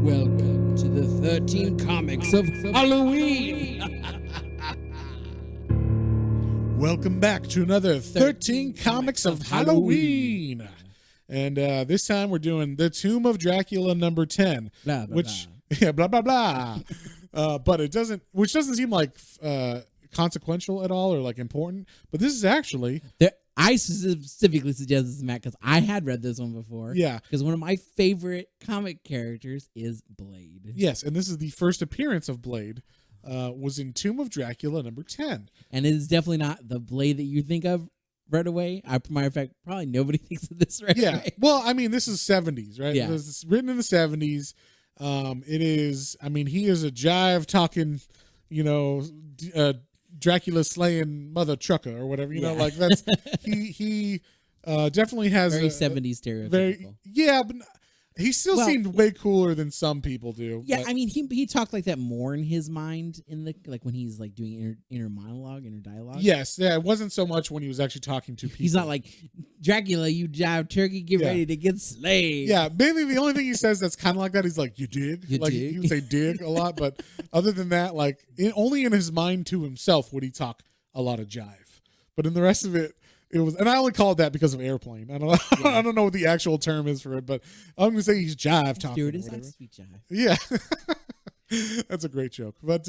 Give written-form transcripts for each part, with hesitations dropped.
Welcome to the 13 comics of Halloween. Welcome back to another 13 comics of Halloween. And this time we're doing The Tomb of Dracula number 10. Blah, blah, which, yeah, blah, blah, blah. But it doesn't, which doesn't seem like consequential at all or like important. But this is actually. I specifically suggest this, Matt, because I had read this one before. Yeah. Because one of my favorite comic characters is Blade. Yes, and this is the first appearance of Blade. Was in Tomb of Dracula number 10. And it is definitely not the Blade that you think of right away. Matter of fact, probably nobody thinks of this right away. Yeah. Well, I mean, this is 70s, right? Yeah. This is written in the 70s. It is, I mean, he is a jive talking, Dracula slaying mother trucker or whatever, you know, like that's, he definitely has very 70s stereotypical. Yeah, but he still seemed way cooler than some people do. Yeah, I mean, he talked like that more in his mind in the when he's like doing inner monologue, inner dialogue. Yes, yeah, it wasn't so much when he was actually talking to people. He's not like, Dracula, you jive turkey, get ready to get slayed. Yeah, maybe the only thing he says that's kind of like that, he's like, you dig? You like dig? he would say dig a lot, but other than that, like only in his mind to himself would he talk a lot of jive. But in the rest of it, it was, and I only call it that because of Airplane. I don't know. I don't know what the actual term is for it, but I'm gonna say he's jive talking. Dude, it's like sweet jive. Yeah, that's a great joke. But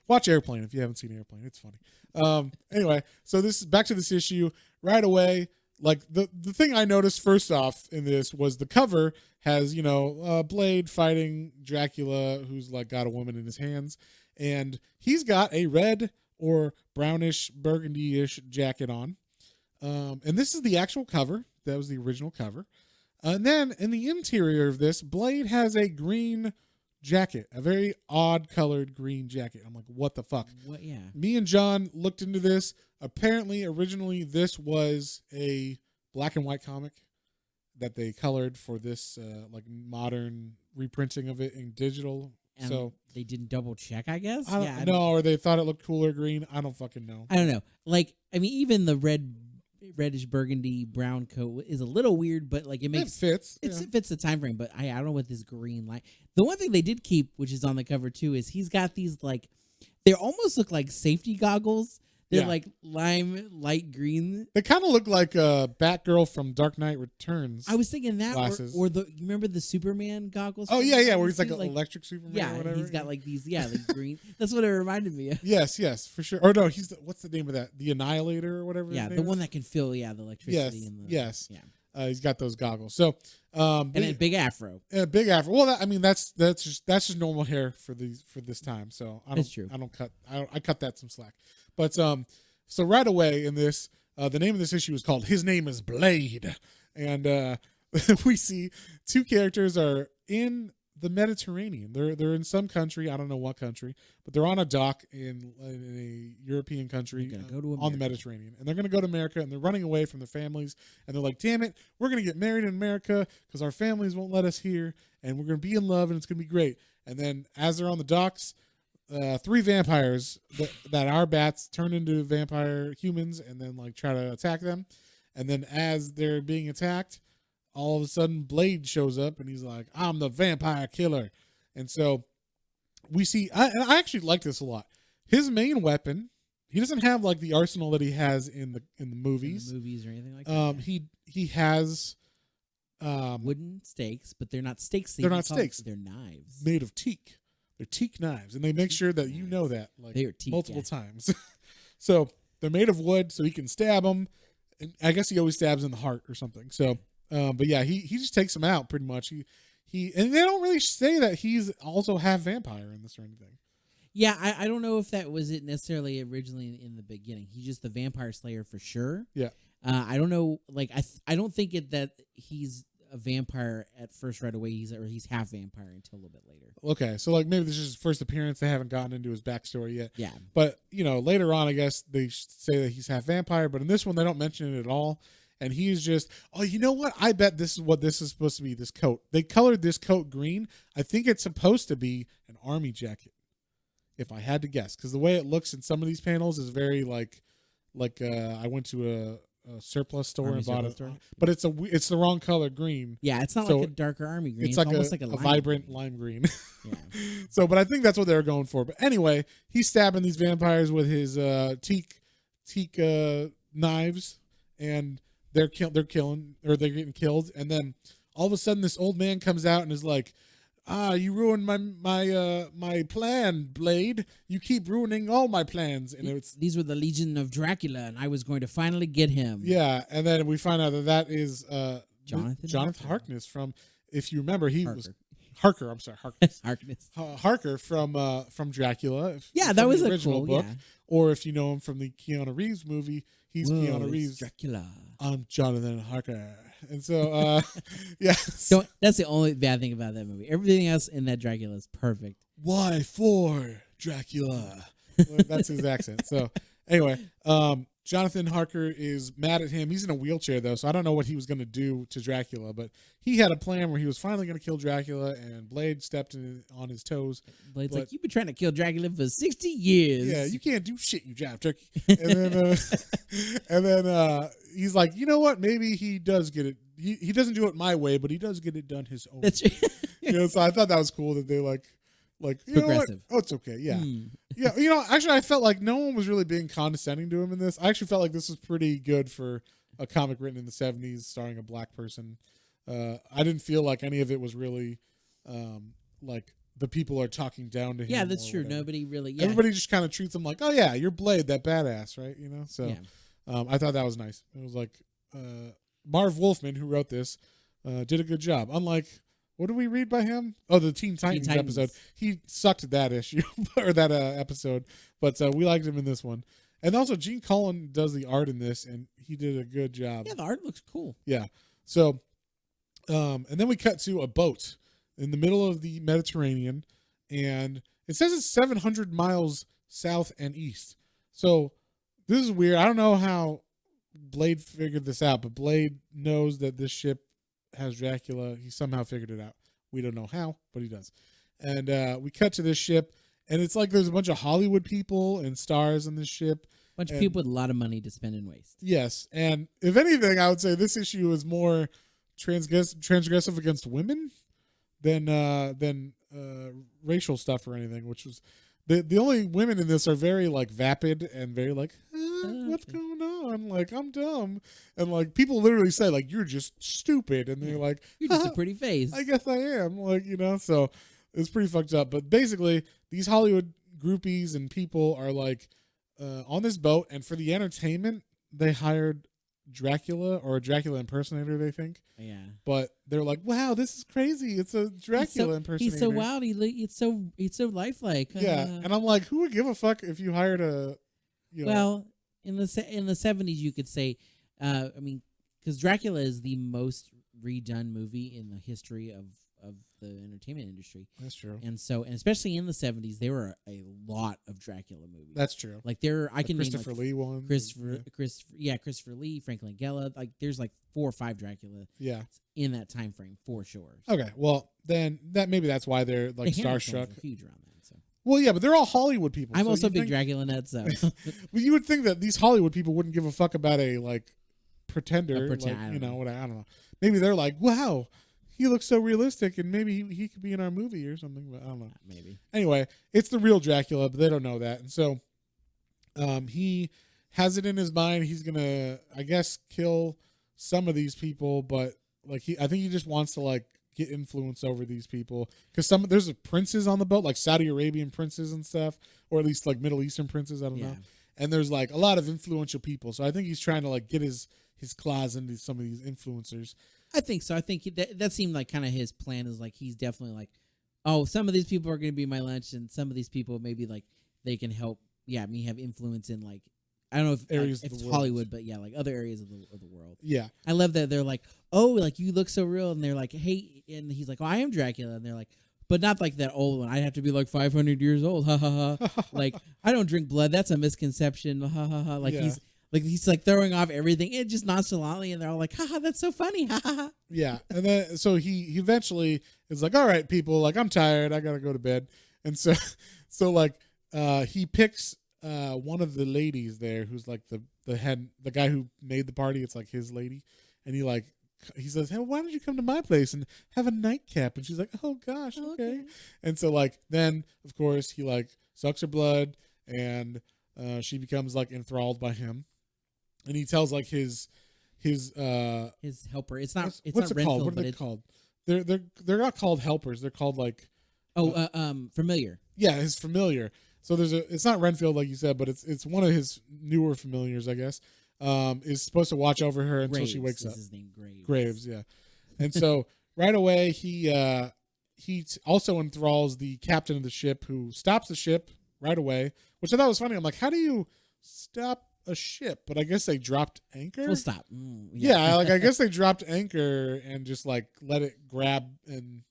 watch Airplane if you haven't seen Airplane. It's funny. Anyway, so this is back to this issue right away. Like the thing I noticed first off in this was the cover has Blade fighting Dracula, who's like got a woman in his hands, and he's got a red or brownish burgundy-ish jacket on. And this is the actual cover. That was the original cover. And then in the interior of this, Blade has a green jacket, a very odd colored green jacket. I'm like, what the fuck? What? Yeah. Me and John looked into this. Apparently, originally, this was a black and white comic that they colored for this like modern reprinting of it in digital. And so they didn't double check, I guess. I don't know, or they thought it looked cooler green. I don't fucking know. I don't know. Like, I mean, even the reddish burgundy brown coat is a little weird, but like it fits. It fits the time frame. But I don't know what this green light. The one thing they did keep, which is on the cover too, is he's got these like they almost look like safety goggles. They're like lime light green. They kind of look like Batgirl from Dark Knight Returns. I was thinking that, or you remember the Superman goggles? Oh yeah, where he's like an electric Superman. Yeah, or whatever. He's got like these, like green. That's what it reminded me of. Yes, for sure. Or no, what's the name of that? The Annihilator or whatever. Yeah, the one that can feel the electricity. Yes. Yeah. He's got those goggles. So and a big afro. A big afro. Well, that's just normal hair for this time. So That's true. I cut that some slack. But so right away in this, the name of this issue is called His Name is Blade. And we see two characters are in the Mediterranean. They're in some country. I don't know what country, but they're on a dock in a European country on the Mediterranean. And they're going to go to America, and they're running away from their families. And they're like, damn it, we're going to get married in America because our families won't let us here. And we're going to be in love, and it's going to be great. And then as they're on the docks, 3 vampires that are bats turn into vampire humans and then like try to attack them. And then as they're being attacked, all of a sudden Blade shows up and he's like, I'm the vampire killer. And so we see, I actually like this a lot. His main weapon, he doesn't have like the arsenal that he has in the movies. In the movies or anything like that. He has wooden stakes, but they're not stakes. They're not stakes. They're knives made of teak. They're teak knives, and they make sure that you know that like multiple times. So they're made of wood, so he can stab them. And I guess he always stabs in the heart or something. So, but yeah, he just takes them out pretty much. He and they don't really say that he's also half vampire in this or anything. Yeah, I don't know if that was it necessarily originally in the beginning. He's just the vampire slayer for sure. Yeah. I don't know. Like I don't think that he's a vampire at first right away. He's half vampire until a little bit later. Okay, so like maybe this is his first appearance. They haven't gotten into his backstory yet. Yeah, but later on, I guess they say that he's half vampire. But in this one, they don't mention it at all. And he's just, oh, you know what? I bet this is what this is supposed to be. This coat. They colored this coat green. I think it's supposed to be an army jacket, if I had to guess, because the way it looks in some of these panels is very like I went to surplus store Army and bought surplus it. store? But it's the wrong color green. Yeah, it's not So like a darker army green. It's almost like a lime vibrant green. lime green. Yeah. So, but I think that's what they were going for. But anyway, he's stabbing these vampires with his teak knives, and they're getting killed. And then all of a sudden, this old man comes out and is like, you ruined my plan, Blade. You keep ruining all my plans. And These were the Legion of Dracula, and I was going to finally get him. yeah. And then we find out that is Jonathan Harkness from, if you remember, he Harker. was Harker. I'm sorry, Harkness. Harkness. Harker from Dracula. Yeah, from that was the a original cool book. Yeah. Or if you know him from the Keanu Reeves movie, he's Whoa, Keanu it's Reeves. Dracula. I'm Jonathan Harker. And so, yeah. So that's the only bad thing about that movie. Everything else in that Dracula is perfect. Why for Dracula? Well, that's his accent. So anyway, Jonathan Harker is mad at him. He's in a wheelchair though, so I don't know what he was going to do to Dracula, but he had a plan where he was finally going to kill Dracula, and Blade stepped on his toes. Blade's like, you've been trying to kill Dracula for 60 years. Yeah, you can't do shit, you jive turkey. And then he's like, you know what? Maybe he does get it. He doesn't do it my way, but he does get it done his own. That's right. So I thought that was cool that they like you know what? Oh, it's okay. Yeah. Yeah. Actually, I felt like no one was really being condescending to him in this. I actually felt like this was pretty good for a comic written in the 70s starring a black person. I didn't feel like any of it was really like the people are talking down to him. Yeah, that's true. Whatever. Nobody really. Yeah. Everybody just kind of treats him like, oh yeah, you're Blade, that badass, right? So Yeah. I thought that was nice. It was like Marv Wolfman, who wrote this, did a good job. Unlike, what did we read by him? Oh, the Teen Titans episode. He sucked at that issue or that episode, but we liked him in this one. And also, Gene Colan does the art in this, and he did a good job. Yeah, the art looks cool. Yeah. So, and then we cut to a boat in the middle of the Mediterranean, and it says it's 700 miles south and east. So this is weird. I don't know how Blade figured this out, but Blade knows that this ship has Dracula. He somehow figured it out. We don't know how, but he does. And we cut to this ship, and it's like there's a bunch of Hollywood people and stars on this ship. Bunch of people with a lot of money to spend and waste. Yes, and if anything, I would say this issue is more transgressive against women than racial stuff or anything. Which was the only women in this are very like vapid and very like, what's going on? Like, I'm dumb, and like people literally say like, you're just stupid, and they're like, you're just a pretty face. I guess I am. Like, so it's pretty fucked up. But basically, these Hollywood groupies and people are like on this boat, and for the entertainment, they hired Dracula or a Dracula impersonator, they think. Yeah. But they're like, wow, this is crazy. It's a Dracula impersonator. He's so wild. It's so lifelike. Yeah. And I'm like, who would give a fuck if you hired a, Well, in the 70s, you could say, I mean, because Dracula is the most redone movie in the history of the entertainment industry. That's true. And especially in the 70s, there were a lot of Dracula movies. That's true. Like I can name Christopher Lee one. Christopher Lee, Frank Langella. Like there's like 4 or 5 Dracula. Yeah. In that time frame for sure. Okay, well then maybe that's why they're like the starstruck. Huge around that. So. Well, yeah, but they're all Hollywood people. I'm also a big Dracula nut, so. Well, you would think that these Hollywood people wouldn't give a fuck about a like pretender, I don't know. Maybe they're like, wow, he looks so realistic, and maybe he could be in our movie or something. But I don't know. Maybe. Anyway, it's the real Dracula, but they don't know that, and so he has it in his mind. He's gonna, I guess, kill some of these people, but like I think he just wants to like get influence over these people because there's princes on the boat, like Saudi Arabian princes and stuff, or at least like Middle Eastern princes. I don't know. And there's like a lot of influential people, so I think he's trying to like get his claws into some of these influencers. I think so. I think that seemed like kind of his plan is like he's definitely like, oh, some of these people are going to be my lunch, and some of these people maybe like they can help. Yeah, me have influence in like I don't know if areas if of the it's world. Hollywood, but yeah, like other areas of the world. Yeah, I love that they're like, oh, like you look so real, and they're like, hey, and he's like, oh, I am Dracula, and they're like, but not like that old one. I'd have to be like 500 years old, ha ha ha. Like I don't drink blood. That's a misconception, ha ha ha. Like he's like throwing off everything, and just nonchalantly, and they're all like, haha, that's so funny, ha ha ha. Yeah, and then so he eventually is like, all right, people, like I'm tired, I gotta go to bed, and so like he picks one of the ladies there, who's like the head, the guy who made the party. It's like his lady, and he says, "Hey, why don't you come to my place and have a nightcap?" And she's like, "Oh gosh, okay." And so like then of course he like sucks her blood, and she becomes like enthralled by him, and he tells like his helper. It's not. It's what's not it called? Renfield, What are they called? They're not called helpers. They're called like familiar. yeah, his familiar. So it's not Renfield like you said, but it's one of his newer familiars, I guess. Is supposed to watch over her until she wakes up. His name Graves. Graves, yeah. And so right away he also enthralls the captain of the ship, who stops the ship right away, which I thought was funny. I'm like, how do you stop a ship? But I guess they dropped anchor. Full stop. Yeah, like I guess they dropped anchor and just like let it grab and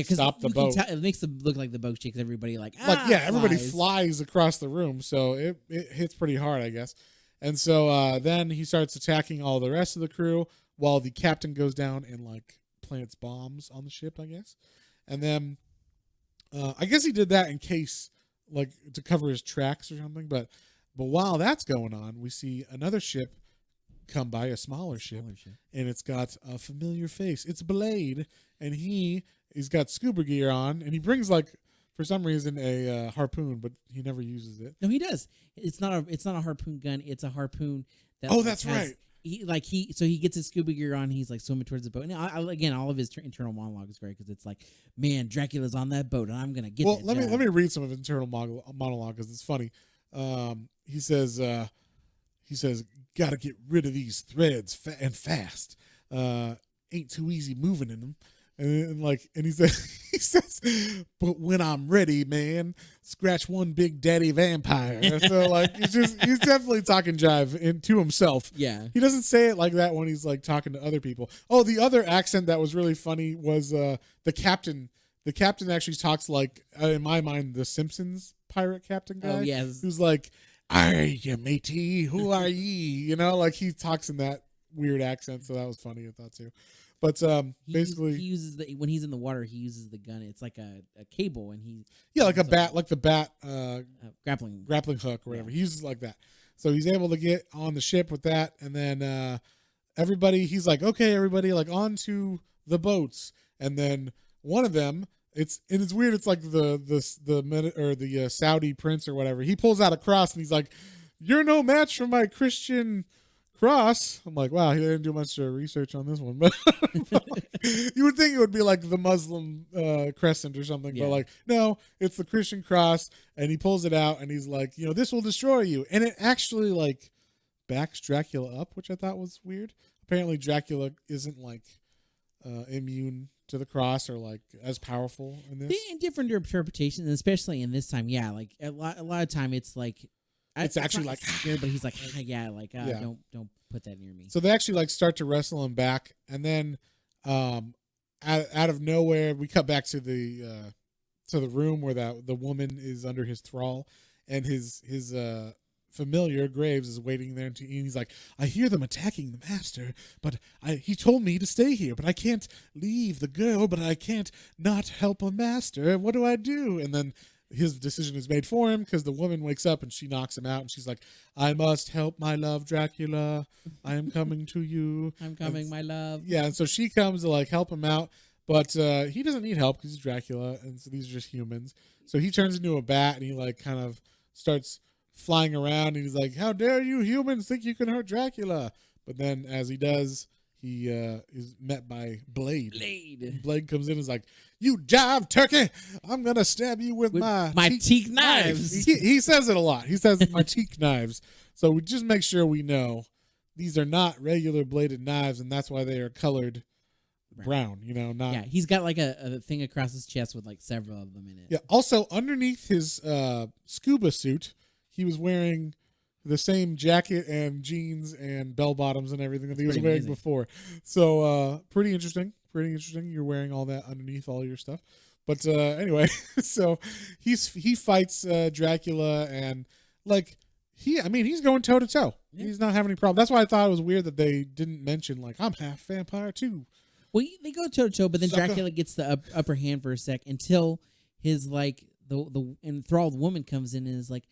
stop the boat. It makes them look like the boat shakes. Everybody everybody flies across the room, so it hits pretty hard, I guess. And so then he starts attacking all the rest of the crew while the captain goes down and like plants bombs on the ship, I guess. And then I guess he did that in case like to cover his tracks or something. But while that's going on, we see another ship come by, a smaller ship, and it's got a familiar face. It's Blade, and he's got scuba gear on, and he brings like for some reason a harpoon, but he never uses it. No, he does. It's not a harpoon gun. It's a harpoon. That's right. He gets his scuba gear on. He's like swimming towards the boat. And again, all of his internal monologue is great because it's like, man, Dracula's on that boat, and I'm gonna get. Well, let me read some of his internal monologue because it's funny. He says, "Gotta get rid of these threads and fast. Ain't too easy moving in them." And he says, "But when I'm ready, man, scratch one big daddy vampire." So like he's definitely talking jive to himself. Yeah, he doesn't say it like that when he's like talking to other people. Oh, the other accent that was really funny was the captain. The captain actually talks like, in my mind, the Simpsons pirate captain guy. Oh yes, who's like, "Aye, you matey, who are ye?" You know, like he talks in that weird accent. So that was funny, I thought too. But basically, he uses when he's in the water, he uses the gun. It's like a cable, and like a bat, like the bat grappling hook or whatever. He uses like that, so he's able to get on the ship with that, and then everybody, he's like, "Okay, everybody, like onto the boats," and then one of them, it's weird. It's like the Saudi prince or whatever. He pulls out a cross and he's like, "You're no match for my Christian cross." I'm like, wow, he didn't do much research on this one, but you would think it would be like the Muslim crescent or something, but like, no, it's the Christian cross. And he pulls it out and he's like, "This will destroy you," and it actually like backs Dracula up, which I thought was weird. Apparently, Dracula isn't like immune to the cross or like as powerful in this. In different interpretations, especially in this time, like a lot of time, it's like. It's actually like scared, but he's like, don't put that near me. So they actually like start to wrestle him back, and then out of nowhere we cut back to the room where the woman is under his thrall, and his familiar Graves is waiting there, and he's like, "I hear them attacking the master, but he told me to stay here, but I can't leave the girl, but I can't not help a master. What do I do?" And then his decision is made for him because the woman wakes up and she knocks him out, and she's like, "I must help my love, Dracula. I am coming to you. I'm coming, my love." Yeah, and so she comes to like help him out, but he doesn't need help because he's Dracula, and so these are just humans. So he turns into a bat and he like kind of starts flying around, and he's like, "How dare you humans think you can hurt Dracula?" But then as he does, he is met by Blade. Blade comes in and is like, "You jive turkey, I'm going to stab you with my teak knives." He says it a lot. He says, "My teak knives." So we just make sure we know these are not regular bladed knives, and that's why they are colored brown. Not. Yeah, he's got like a thing across his chest with like several of them in it. Yeah, also underneath his scuba suit, he was wearing the same jacket and jeans and bell bottoms and everything that he was wearing before. So pretty interesting. You're wearing all that underneath all your stuff. But anyway, so he fights Dracula, and like he's going toe to toe. He's not having any problem. That's why I thought it was weird that they didn't mention like, "I'm half vampire too." Well, they go toe to toe, but then Dracula gets the upper hand for a sec until his like the enthralled woman comes in and is like,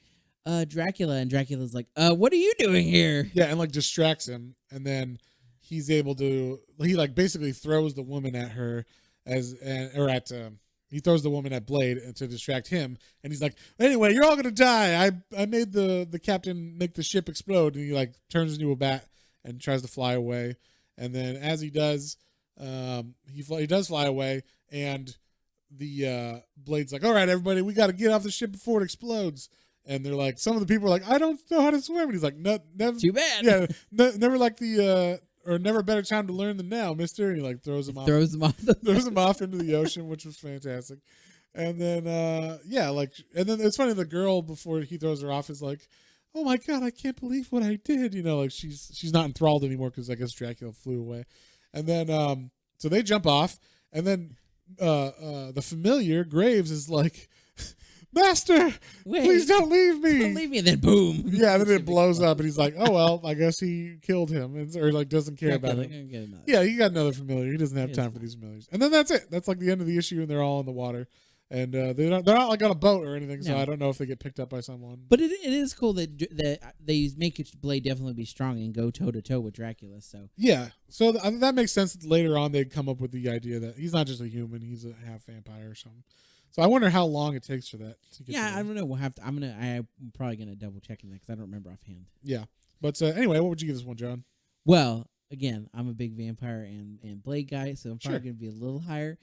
Dracula, and Dracula's like, what are you doing here? Yeah, and like distracts him, and then he's able to. He like basically throws the woman at her he throws the woman at Blade to distract him, and he's like, "Anyway, you're all gonna die. I made the captain make the ship explode," and he like turns into a bat and tries to fly away, and then as he does, he does fly away, and the Blade's like, "All right, everybody, we got to get off the ship before it explodes." And they're like, some of the people are like, "I don't know how to swim," and he's like, "No, never, Too bad. yeah, never like or never a better time to learn than now, mister." And he like throws him off. Throws him off. Throws him off into the ocean, which was fantastic. And then and then it's funny, the girl before he throws her off is like, "Oh my god, I can't believe what I did." Like she's not enthralled anymore because I guess Dracula flew away. And then so they jump off, and then the familiar Graves is like, "Master, Wait, please don't leave me. Don't leave me." And then boom. Yeah, and then it blows up, and he's like, "Oh well, I guess he killed him," or like doesn't care about it. Yeah, he got another familiar. He doesn't have time for these familiars. And then that's it. That's like the end of the issue, and they're all in the water, and they're not like on a boat or anything. So I don't know if they get picked up by someone. But it is cool that they make Blade definitely be strong and go toe to toe with Dracula. So yeah, so that makes sense. That later on, they'd come up with the idea that he's not just a human; he's a half vampire or something. So I wonder how long it takes for that to get. Yeah, I don't know. We'll have to. I'm probably gonna double check that because I don't remember offhand. Yeah, but anyway, what would you give this one, John? Well, again, I'm a big vampire and Blade guy, so I'm probably gonna be a little higher.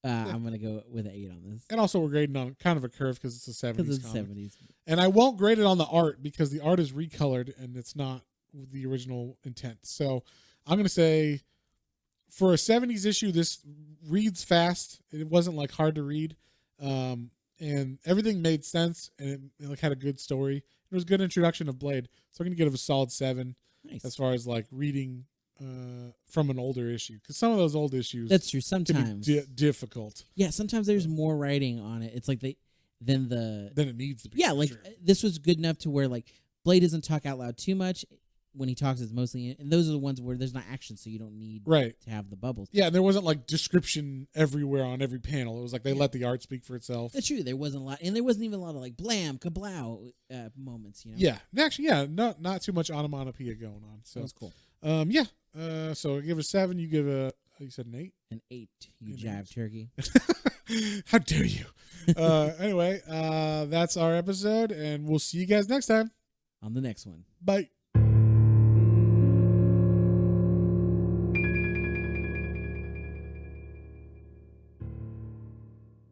I'm gonna go with an 8 on this. And also, we're grading on kind of a curve because it's a 70s. Because it's comic. 70s. And I won't grade it on the art because the art is recolored and it's not the original intent. So I'm gonna say, for a 70s issue, this reads fast. It wasn't like hard to read. And everything made sense, and it like had a good story. It was a good introduction of Blade, so I'm gonna give it a solid 7. Nice. As far as like reading from an older issue, because some of those old issues That's true. Sometimes can be difficult. Yeah, sometimes there's more writing on it. It's like than it needs to be. Yeah, like this was good enough to where like Blade doesn't talk out loud too much. When he talks, it's mostly, and those are the ones where there's not action, so you don't need to have the bubbles. Yeah, and there wasn't like description everywhere on every panel. It was like they let the art speak for itself. That's true. There wasn't a lot, and there wasn't even a lot of like blam, kablow moments. Yeah, actually, not too much onomatopoeia going on. So that's cool. So I give it a 7. You give you said an 8. An 8. You jive turkey. How dare you? Anyway, that's our episode, and we'll see you guys next time On the next one. Bye.